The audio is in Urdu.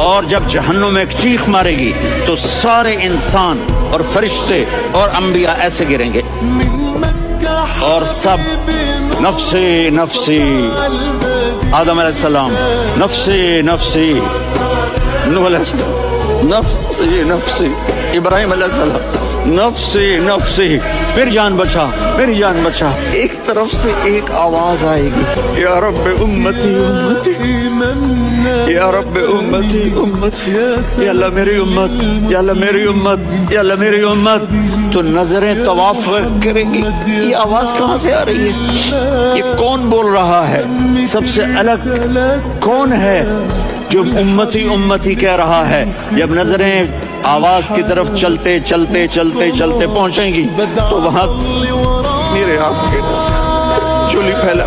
اور جب جہنم میں ایک چیخ مارے گی تو سارے انسان اور فرشتے اور انبیاء ایسے گریں گے اور سب نفسی نفسی، آدم علیہ السلام نفسی نفسی، نوح علیہ السلام نفسی نفسی، ابراہیم علیہ السلام نفسی نفسی، میری جان بچا میری جان بچا۔ ایک طرف سے ایک آواز آئے گی، یا رب امتی امتی، یا رب امتی امتی، یا اللہ میری امت، یا اللہ میری امت، یا اللہ میری امت۔ تو نظریں طواف کریں گی، یہ آواز کہاں سے آ رہی ہے؟ یہ کون بول رہا ہے؟ سب سے الگ کون ہے جو امتی امتی کہہ رہا ہے؟ جب نظریں آواز کی طرف چلتے چلتے چلتے چلتے پہنچیں گی تو وہاں میرے آپ کے چولی پھیلا